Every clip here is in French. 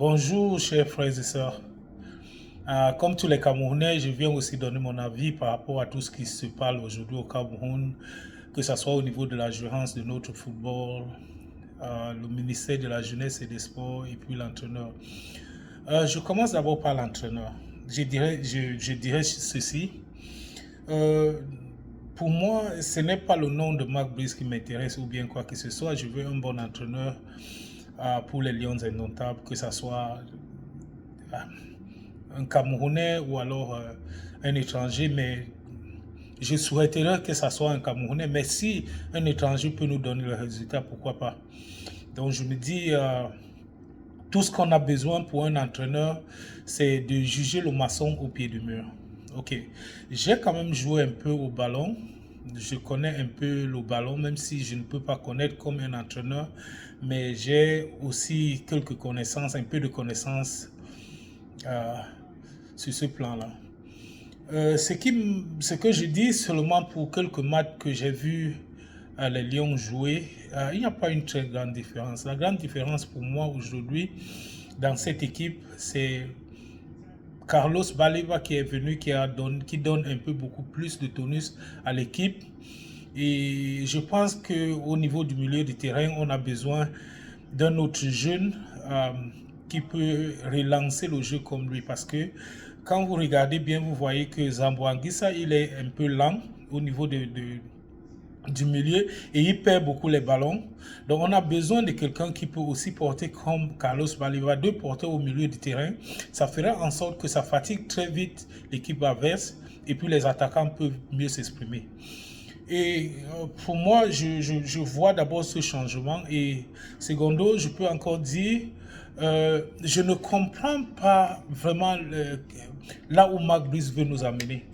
Bonjour, chers frères et sœurs. Comme tous les Camerounais, je viens aussi donner mon avis par rapport à tout ce qui se parle aujourd'hui au Cameroun, que ce soit au niveau de la gérance de notre football, le ministère de la Jeunesse et des Sports et puis l'entraîneur. Je commence d'abord par l'entraîneur. Je dirais ceci. Euh, pour moi, ce n'est pas le nom de Marc Brice qui m'intéresse ou bien quoi que ce soit. Je veux un bon entraîneur pour les Lions indomptables, que ce soit euh, un Camerounais ou alors un étranger, mais je souhaiterais que ça soit un Camerounais. Mais si un étranger peut nous donner le résultat, pourquoi pas? Donc je me dis, tout ce qu'on a besoin pour un entraîneur, c'est de juger le maçon au pied du mur. Ok, j'ai quand même joué un peu au ballon. Je connais un peu le ballon, même si je ne peux pas connaître comme un entraîneur, mais j'ai aussi quelques connaissances, un peu de connaissances euh, sur ce plan-là. Ce que je dis seulement pour quelques matchs que j'ai vu les Lions jouer, il n'y a pas une très grande différence. La grande différence pour moi aujourd'hui dans cette équipe, c'est Carlos Baleva qui est venu, qui donne un peu beaucoup plus de tonus à l'équipe. Et je pense qu'au niveau du milieu du terrain, on a besoin d'un autre jeune qui peut relancer le jeu comme lui. Parce que quand vous regardez bien, vous voyez que Zambo Anguissa, il est un peu lent au niveau du milieu et il perd beaucoup les ballons. Donc on a besoin de quelqu'un qui peut aussi porter comme Carlos Baleva, deux porteurs au milieu du terrain. Ça fera en sorte que ça fatigue très vite l'équipe adverse et puis les attaquants peuvent mieux s'exprimer. Et pour moi, je vois d'abord ce changement. Et secondo, je peux encore dire, je ne comprends pas vraiment là où Marc Brice veut nous amener.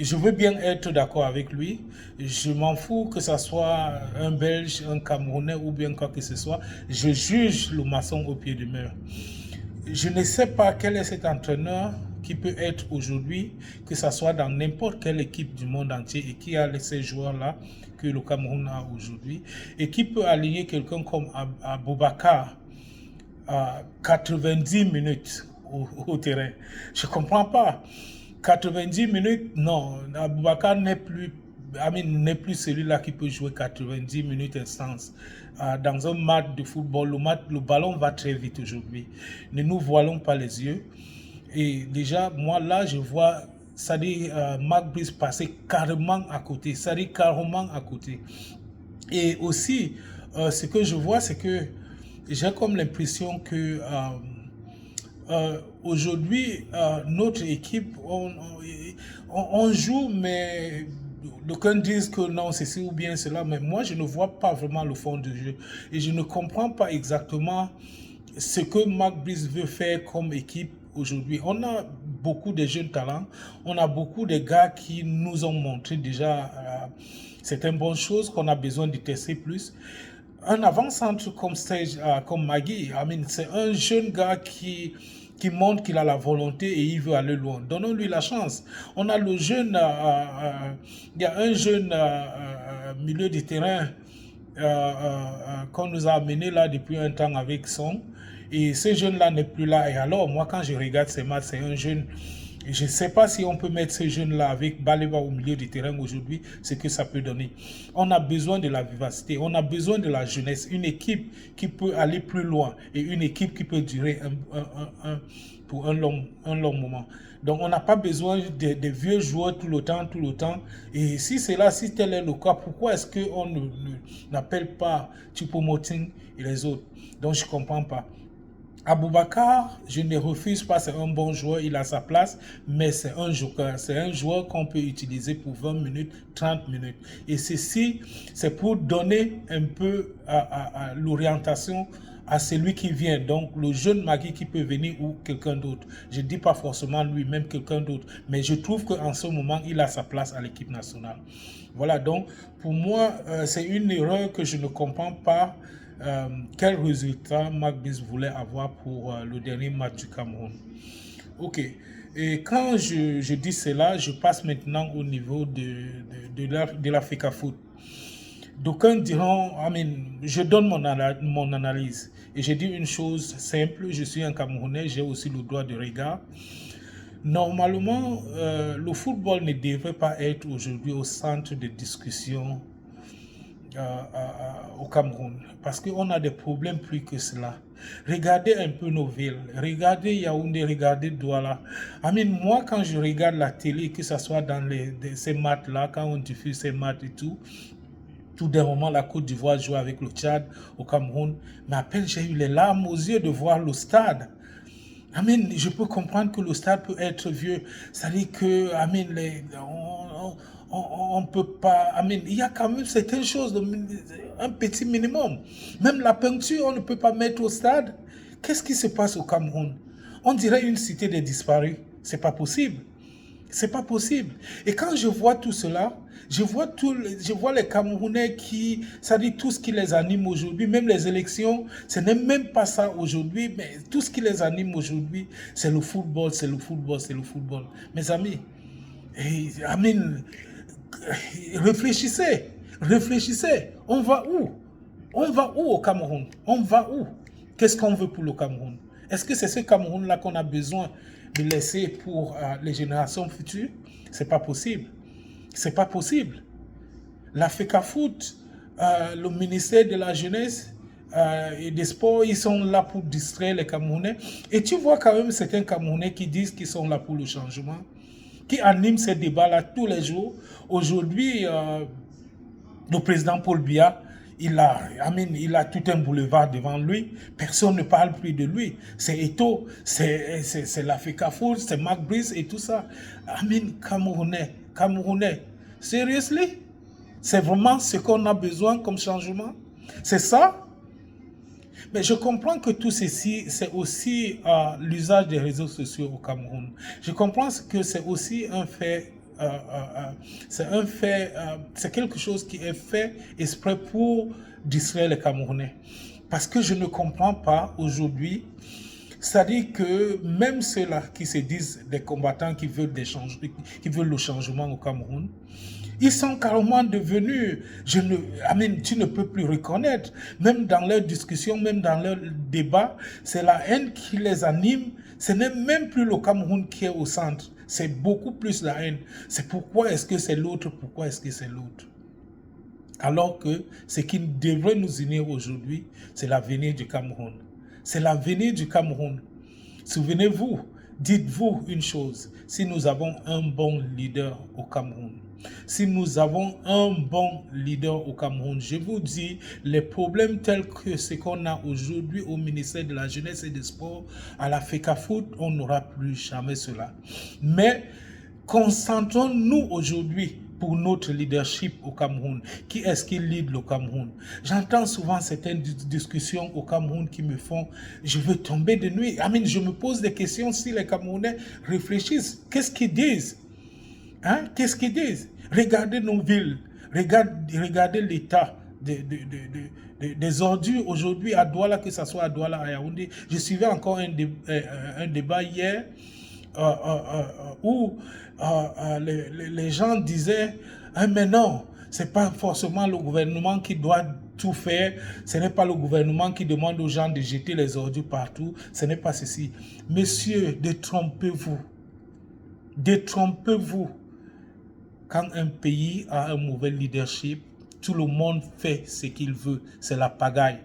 Je veux bien être d'accord avec lui. Je m'en fous que ce soit un Belge, un Camerounais ou bien quoi que ce soit. Je juge le maçon au pied du mur. Je ne sais pas quel est cet entraîneur qui peut être aujourd'hui, que ce soit dans n'importe quelle équipe du monde entier et qui a ces joueurs-là que le Cameroun a aujourd'hui et qui peut aligner quelqu'un comme Aboubakar à 90 minutes au terrain. Je ne comprends pas. 90 minutes, non. Aboubakar n'est plus celui-là qui peut jouer 90 minutes instance. Dans un match de football, le ballon va très vite aujourd'hui. Ne nous voilons pas les yeux. Et déjà, moi, là, je vois, ça dit, Marc Brice passer carrément à côté. Ça dit carrément à côté. Et aussi, ce que je vois, c'est que j'ai comme l'impression que aujourd'hui, notre équipe, on joue, mais d'aucuns disent que non, c'est ci ou bien cela, mais moi, je ne vois pas vraiment le fond du jeu. Et je ne comprends pas exactement ce que Marc Brice veut faire comme équipe aujourd'hui. On a beaucoup de jeunes talents, on a beaucoup de gars qui nous ont montré déjà certaines bonnes choses qu'on a besoin de tester plus. Un avant-centre comme Magui, c'est un jeune gars qui montre qu'il a la volonté et il veut aller loin. Donnons-lui la chance. On a le jeune, il y a un jeune milieu de terrain qu'on nous a amené là depuis un temps avec Son. Et ce jeune-là n'est plus là. Et alors, moi, quand je regarde ces matchs, c'est un jeune. Je ne sais pas si on peut mettre ce jeune-là avec Baleba au milieu du terrain aujourd'hui, ce que ça peut donner. On a besoin de la vivacité, on a besoin de la jeunesse, une équipe qui peut aller plus loin et une équipe qui peut durer pour un long moment. Donc on n'a pas besoin de vieux joueurs tout le temps. Et si c'est là, si tel est le cas, pourquoi est-ce qu'on n'appelle pas Choupo-Moting et les autres? Donc je ne comprends pas. Aboubakar, je ne refuse pas, c'est un bon joueur, il a sa place, mais c'est un joker. C'est un joueur qu'on peut utiliser pour 20 minutes, 30 minutes. Et ceci, c'est pour donner un peu à l'orientation à celui qui vient. Donc, le jeune Magui qui peut venir ou quelqu'un d'autre. Je ne dis pas forcément lui, même quelqu'un d'autre. Mais je trouve qu'en ce moment, il a sa place à l'équipe nationale. Voilà, donc, pour moi, c'est une erreur que je ne comprends pas. Quel résultat Marc Brice voulait avoir pour le dernier match du Cameroun. Ok. Et quand je dis cela, je passe maintenant au niveau de l'Africa Foot. D'aucuns diront, je donne mon analyse. Et j'ai dit une chose simple, je suis un Camerounais, j'ai aussi le droit de regard. Normalement, le football ne devrait pas être aujourd'hui au centre de discussion au Cameroun, parce qu'on a des problèmes plus que cela. Regardez un peu nos villes, regardez Yaoundé, regardez Douala. Moi, quand je regarde la télé, que ce soit dans ces matchs-là, quand on diffuse ces matchs et tout d'un moment, la Côte d'Ivoire joue avec le Tchad au Cameroun, mais à peine j'ai eu les larmes aux yeux de voir le stade. Je peux comprendre que le stade peut être vieux. C'est-à-dire que, on ne peut pas... il y a quand même certaines choses, un petit minimum. Même la peinture, on ne peut pas mettre au stade. Qu'est-ce qui se passe au Cameroun? On dirait une cité des disparus. C'est pas possible. C'est pas possible. Et quand je vois tout cela, je vois les Camerounais qui, ça dit tout ce qui les anime aujourd'hui, même les élections, ce n'est même pas ça aujourd'hui, mais tout ce qui les anime aujourd'hui, c'est le football, c'est le football, c'est le football. Mes amis, réfléchissez, réfléchissez. On va où? On va où au Cameroun? On va où? Qu'est-ce qu'on veut pour le Cameroun? Est-ce que c'est ce Cameroun-là qu'on a besoin de laisser pour les générations futures? C'est pas possible. C'est pas possible. La FECAFOOT, le ministère de la Jeunesse et des Sports, ils sont là pour distraire les Camerounais. Et tu vois quand même certains Camerounais qui disent qu'ils sont là pour le changement, qui animent ces débats-là tous les jours. Aujourd'hui, le président Paul Biya, il a tout un boulevard devant lui. Personne ne parle plus de lui. C'est Eto'o, c'est la FECAFOOT, c'est Mark Brice et tout ça. Camerounais. Seriously? C'est vraiment ce qu'on a besoin comme changement? C'est ça? Mais je comprends que tout ceci, c'est aussi l'usage des réseaux sociaux au Cameroun. Je comprends que c'est aussi un fait, c'est quelque chose qui est fait exprès pour distraire les Camerounais. Parce que je ne comprends pas aujourd'hui, c'est-à-dire que même ceux-là qui se disent des combattants qui veulent le changement au Cameroun, ils sont carrément devenus, tu ne peux plus reconnaître, même dans leurs discussions, même dans leurs débats, c'est la haine qui les anime. Ce n'est même plus le Cameroun qui est au centre, c'est beaucoup plus la haine. C'est pourquoi est-ce que c'est l'autre, pourquoi est-ce que c'est l'autre. Alors que ce qui devrait nous unir aujourd'hui, c'est l'avenir du Cameroun. C'est l'avenir du Cameroun. Souvenez-vous, dites-vous une chose, si nous avons un bon leader au Cameroun, si nous avons un bon leader au Cameroun, je vous dis, les problèmes tels que ce qu'on a aujourd'hui au ministère de la Jeunesse et des Sports, à la FECAFOOT, on n'aura plus jamais cela. Mais concentrons-nous aujourd'hui pour notre leadership au Cameroun. Qui est-ce qui lead le Cameroun? J'entends souvent certaines discussions au Cameroun qui me font, je veux tomber de nuit. Je me pose des questions si les Camerounais réfléchissent. Qu'est-ce qu'ils disent? Qu'est-ce qu'ils disent? Regardez nos villes, regardez l'état des ordures aujourd'hui à Douala, que ce soit à Douala, à Yaoundé. Je suivais encore un débat hier où les gens disaient mais non, c'est pas forcément le gouvernement qui doit tout faire, ce n'est pas le gouvernement qui demande aux gens de jeter les ordures partout, ce n'est pas ceci. Messieurs, détrompez-vous. Détrompez-vous. Quand un pays a un mauvais leadership, tout le monde fait ce qu'il veut. C'est la pagaille.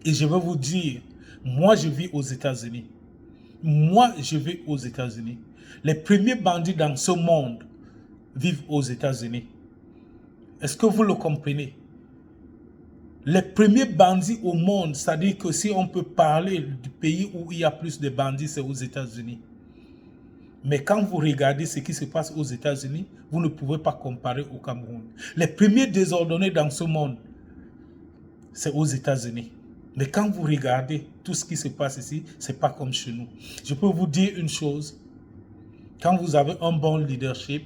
Et je vais vous dire, moi je vis aux États-Unis. Moi je vis aux États-Unis. Les premiers bandits dans ce monde vivent aux États-Unis. Est-ce que vous le comprenez? Les premiers bandits au monde, c'est-à-dire que si on peut parler du pays où il y a plus de bandits, c'est aux États-Unis. Mais quand vous regardez ce qui se passe aux États-Unis, vous ne pouvez pas comparer au Cameroun. Les premiers désordonnés dans ce monde, c'est aux États-Unis. Mais quand vous regardez tout ce qui se passe ici, ce n'est pas comme chez nous. Je peux vous dire une chose. Quand vous avez un bon leadership,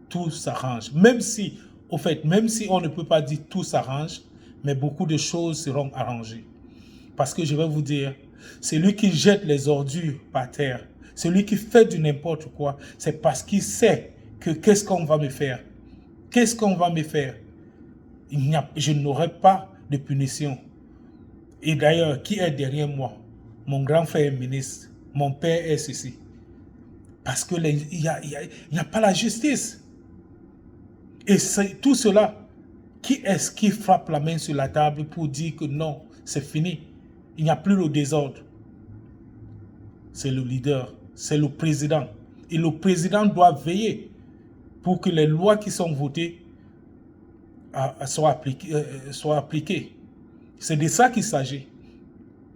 tout s'arrange. Même si on ne peut pas dire tout s'arrange, mais beaucoup de choses seront arrangées. Parce que je vais vous dire, celui qui jette les ordures par terre, celui qui fait du n'importe quoi, c'est parce qu'il sait que qu'est-ce qu'on va me faire? Qu'est-ce qu'on va me faire? Je n'aurai pas de punition. Et d'ailleurs, qui est derrière moi? Mon grand frère est ministre, mon père est ceci. Parce qu'il n'y a pas la justice. Et c'est tout cela. Qui est-ce qui frappe la main sur la table pour dire que non, c'est fini? Il n'y a plus le désordre. C'est le leader, c'est le président. Et le président doit veiller pour que les lois qui sont votées soient appliquées. C'est de ça qu'il s'agit.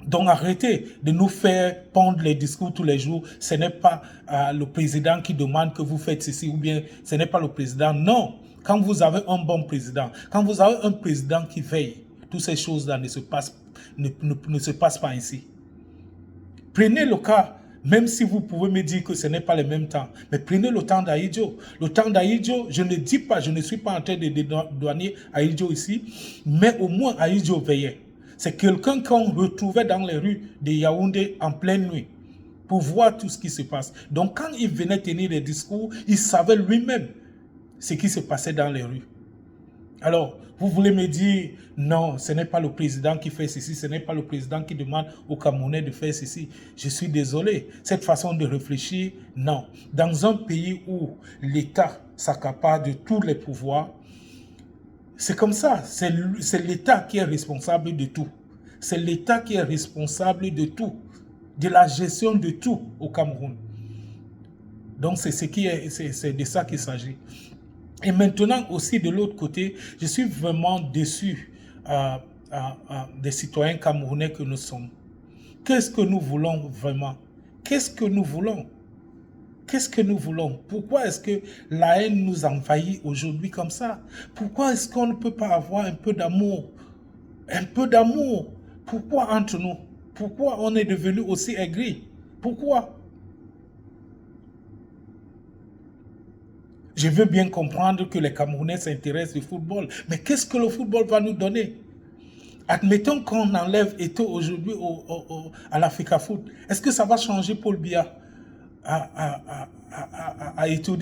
Donc arrêtez de nous faire pondre les discours tous les jours. Ce n'est pas le président qui demande que vous faites ceci ou bien ce n'est pas le président. Non, quand vous avez un bon président, quand vous avez un président qui veille, toutes ces choses-là ne se passent pas ainsi. Prenez le cas, même si vous pouvez me dire que ce n'est pas le même temps, mais prenez le temps d'Ahidjo. Le temps d'Ahidjo, je ne dis pas, je ne suis pas en train de dédouaner Ahidjo ici, mais au moins Ahidjo veillait. C'est quelqu'un qu'on retrouvait dans les rues de Yaoundé en pleine nuit pour voir tout ce qui se passe. Donc quand il venait tenir des discours, il savait lui-même ce qui se passait dans les rues. Alors, vous voulez me dire, non, ce n'est pas le président qui fait ceci, ce n'est pas le président qui demande aux Camerounais de faire ceci. Je suis désolé. Cette façon de réfléchir, non. Dans un pays où l'État s'accapare de tous les pouvoirs, c'est comme ça. C'est l'État qui est responsable de tout. C'est l'État qui est responsable de tout, de la gestion de tout au Cameroun. Donc, c'est de ça qu'il s'agit. Et maintenant aussi de l'autre côté, je suis vraiment déçu des citoyens camerounais que nous sommes. Qu'est-ce que nous voulons vraiment? Qu'est-ce que nous voulons? Qu'est-ce que nous voulons? Pourquoi est-ce que la haine nous envahit aujourd'hui comme ça? Pourquoi est-ce qu'on ne peut pas avoir un peu d'amour? Un peu d'amour. Pourquoi entre nous? Pourquoi on est devenu aussi aigri? Pourquoi? Je veux bien comprendre que les Camerounais s'intéressent au football, mais qu'est-ce que le football va nous donner? Admettons qu'on enlève Eto'o aujourd'hui à l'Africa Foot. Est-ce que ça va changer Paul Biya à Eto'o?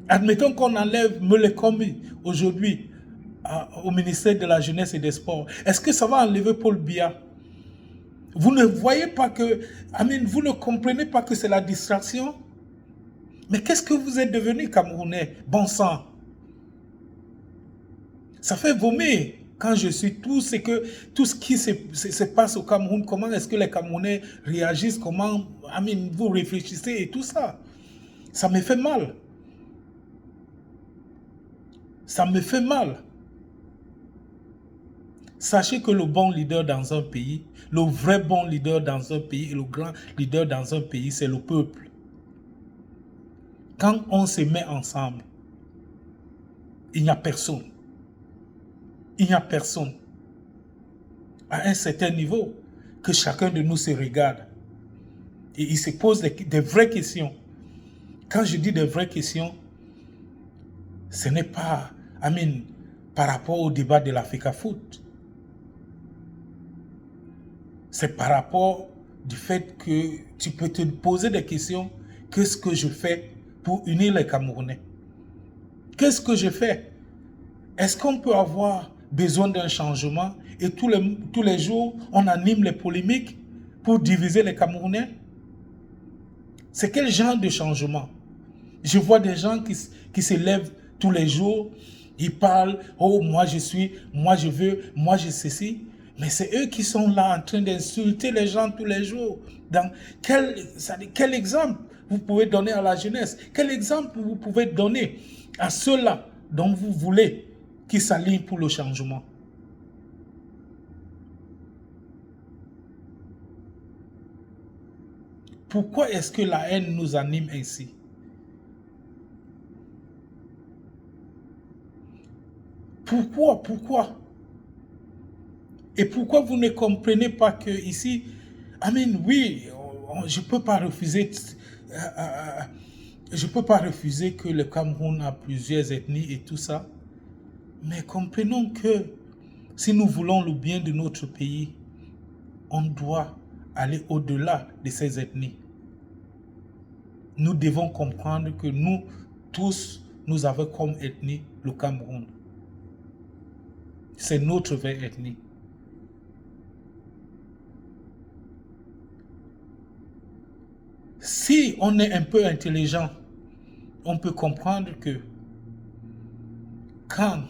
Admettons qu'on enlève Melekombi aujourd'hui au ministère de la Jeunesse et des Sports. Est-ce que ça va enlever Paul Biya? Vous ne voyez pas que, vous ne comprenez pas que c'est la distraction? Mais qu'est-ce que vous êtes devenus, Camerounais? Bon sang. Ça fait vomir quand je suis tout ce qui se passe au Cameroun. Comment est-ce que les Camerounais réagissent? Comment, vous réfléchissez et tout ça. Ça me fait mal. Ça me fait mal. Sachez que le bon leader dans un pays, le vrai bon leader dans un pays et le grand leader dans un pays, c'est le peuple. Quand on se met ensemble, il n'y a personne. Il n'y a personne à un certain niveau que chacun de nous se regarde. Et il se pose des vraies questions. Quand je dis des vraies questions, ce n'est pas, par rapport au débat de l'Africa Foot. C'est par rapport du fait que tu peux te poser des questions. Qu'est-ce que je fais pour unir les Camerounais? Qu'est-ce que je fais? Est-ce qu'on peut avoir besoin d'un changement et tous les jours, on anime les polémiques pour diviser les Camerounais? C'est quel genre de changement? Je vois des gens qui se lèvent tous les jours, ils parlent, oh, moi je veux, moi je ceci. Mais c'est eux qui sont là en train d'insulter les gens tous les jours. Quel exemple vous pouvez donner à la jeunesse? Quel exemple vous pouvez donner à ceux-là dont vous voulez qu'ils s'alignent pour le changement? Pourquoi est-ce que la haine nous anime ainsi? Pourquoi? Et pourquoi vous ne comprenez pas que ici, oui, je ne peux pas refuser, que le Cameroun a plusieurs ethnies et tout ça, mais comprenons que si nous voulons le bien de notre pays, on doit aller au-delà de ces ethnies. Nous devons comprendre que nous tous, nous avons comme ethnie le Cameroun. C'est notre vraie ethnie. Si on est un peu intelligent, on peut comprendre que quand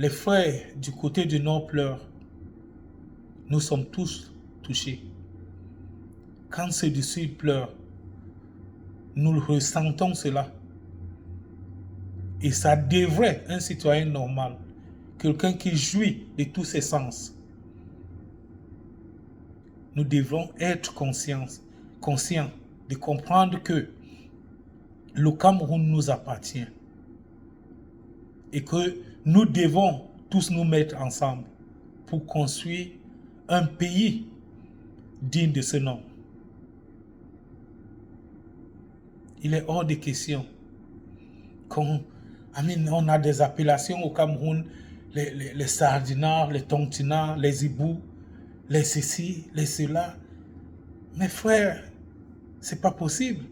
les frères du côté du Nord pleurent, nous sommes tous touchés. Quand ceux du Sud pleurent, nous ressentons cela. Et ça devrait, un citoyen normal, quelqu'un qui jouit de tous ses sens, nous devons être conscients de comprendre que le Cameroun nous appartient et que nous devons tous nous mettre ensemble pour construire un pays digne de ce nom. Il est hors de question qu'on on a des appellations au Cameroun, les sardinards, les tontinards, les hiboux, les ceci, les cela. Mes frères, c'est pas possible.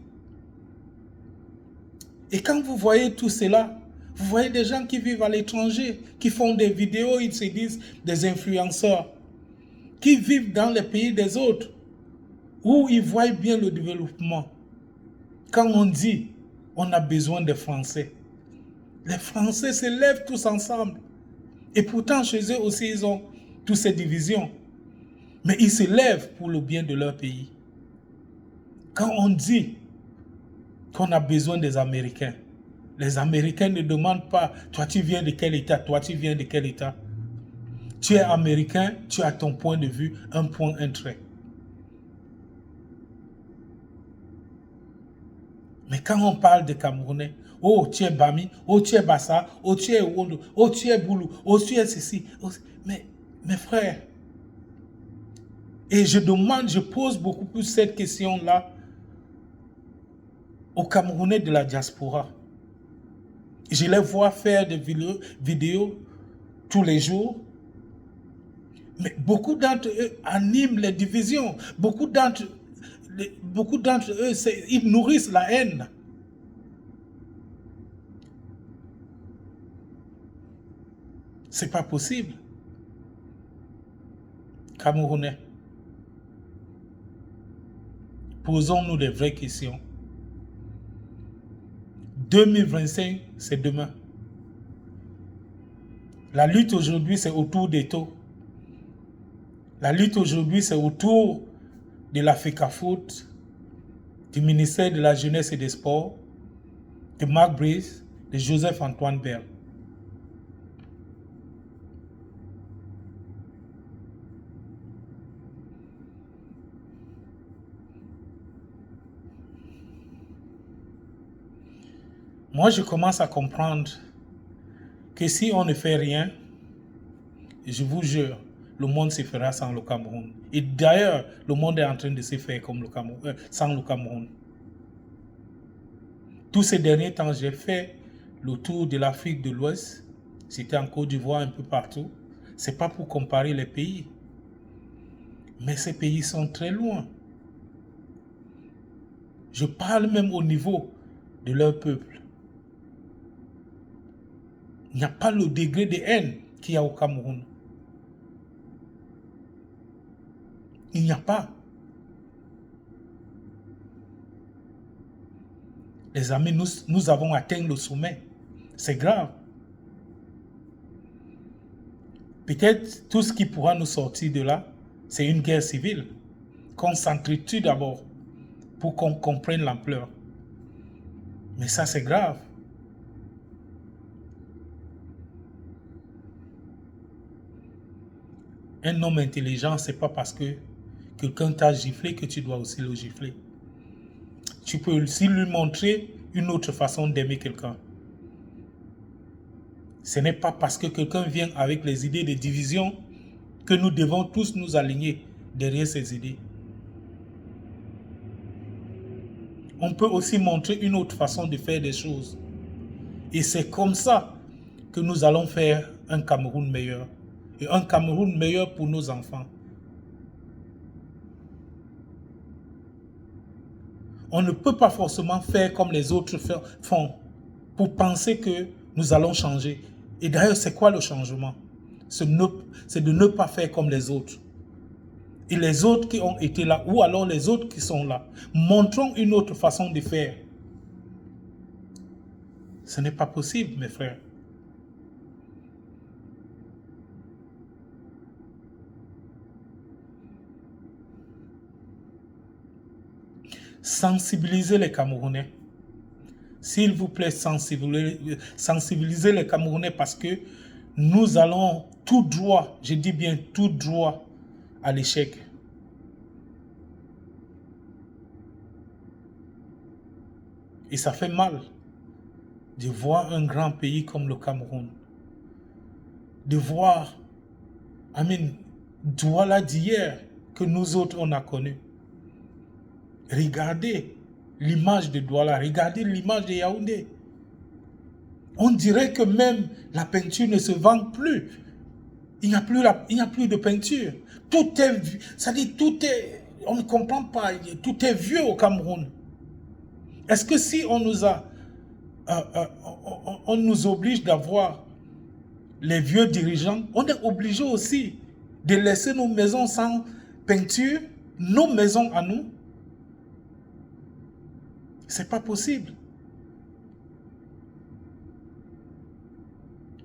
Et quand vous voyez tout cela, vous voyez des gens qui vivent à l'étranger, qui font des vidéos, ils se disent des influenceurs, qui vivent dans les pays des autres, où ils voient bien le développement. Quand on dit, on a besoin des Français, les Français se lèvent tous ensemble. Et pourtant, chez eux aussi, ils ont toutes ces divisions. Mais ils se lèvent pour le bien de leur pays. Quand on dit qu'on a besoin des Américains, les Américains ne demandent pas « toi tu viens de quel État, toi tu viens de quel État ?» Tu es Américain, tu as ton point de vue, un point, un trait. Mais quand on parle de Camerounais, oh tu es Bami, oh tu es Bassa, oh tu es Wondo, oh tu es Boulou, oh tu es ceci. Oh, mais mes frères, et je pose beaucoup plus cette question-là aux Camerounais de la diaspora. Je les vois faire des vidéos tous les jours. Mais beaucoup d'entre eux animent les divisions. Beaucoup d'entre eux, ils nourrissent la haine. C'est pas possible. Camerounais, posons-nous des vraies questions. 2025, c'est demain. La lutte aujourd'hui, c'est autour des taux. La lutte aujourd'hui, c'est autour de la FECAFOOT, du ministère de la Jeunesse et des Sports, de Marc Brice, de Joseph-Antoine Bell. Moi, je commence à comprendre que si on ne fait rien, je vous jure, le monde se fera sans le Cameroun. Et d'ailleurs, le monde est en train de se faire comme le Cameroun, sans le Cameroun. Tous ces derniers temps, j'ai fait le tour de l'Afrique de l'Ouest. C'était en Côte d'Ivoire, un peu partout. Ce n'est pas pour comparer les pays. Mais ces pays sont très loin. Je parle même au niveau de leur peuple. Il n'y a pas le degré de haine qu'il y a au Cameroun. Il n'y a pas. Les amis, nous avons atteint le sommet. C'est grave. Peut-être tout ce qui pourra nous sortir de là, c'est une guerre civile. Qu'on s'entretue d'abord pour qu'on comprenne l'ampleur. Mais ça, c'est grave. Un homme intelligent, ce n'est pas parce que quelqu'un t'a giflé que tu dois aussi le gifler. Tu peux aussi lui montrer une autre façon d'aimer quelqu'un. Ce n'est pas parce que quelqu'un vient avec les idées de division que nous devons tous nous aligner derrière ces idées. On peut aussi montrer une autre façon de faire des choses. Et c'est comme ça que nous allons faire un Cameroun meilleur. Et un Cameroun meilleur pour nos enfants. On ne peut pas forcément faire comme les autres font pour penser que nous allons changer. Et d'ailleurs, c'est quoi le changement? C'est de ne pas faire comme les autres. et les autres qui ont été là, ou alors les autres qui sont là. Montrons une autre façon de faire. Ce n'est pas possible, mes frères. Sensibiliser les Camerounais. S'il vous plaît, sensibiliser les Camerounais parce que nous allons tout droit, je dis bien tout droit, à l'échec. Et ça fait mal de voir un grand pays comme le Cameroun, de voir, Douala d'hier que nous autres on a connu. Regardez l'image de Douala, regardez l'image de Yaoundé. On dirait que même la peinture ne se vend plus. Il n'y a plus de peinture. Tout est, ça dit tout est, on ne comprend pas, tout est vieux au Cameroun. Est-ce que si on nous a, on nous oblige d'avoir les vieux dirigeants, on est obligé aussi de laisser nos maisons sans peinture, nos maisons à nous? C'est pas possible.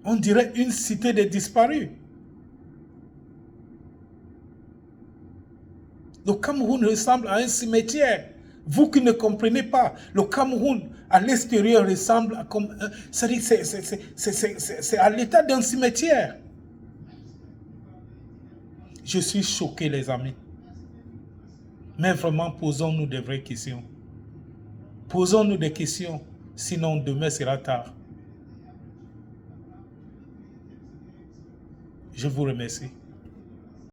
On dirait une cité des disparus. Le Cameroun ressemble à un cimetière. Vous qui ne comprenez pas, le Cameroun à l'extérieur ressemble à comme c'est à l'état d'un cimetière. Je suis choqué, les amis. Mais vraiment, posons-nous des vraies questions. Posons-nous des questions, sinon demain sera tard. Je vous remercie.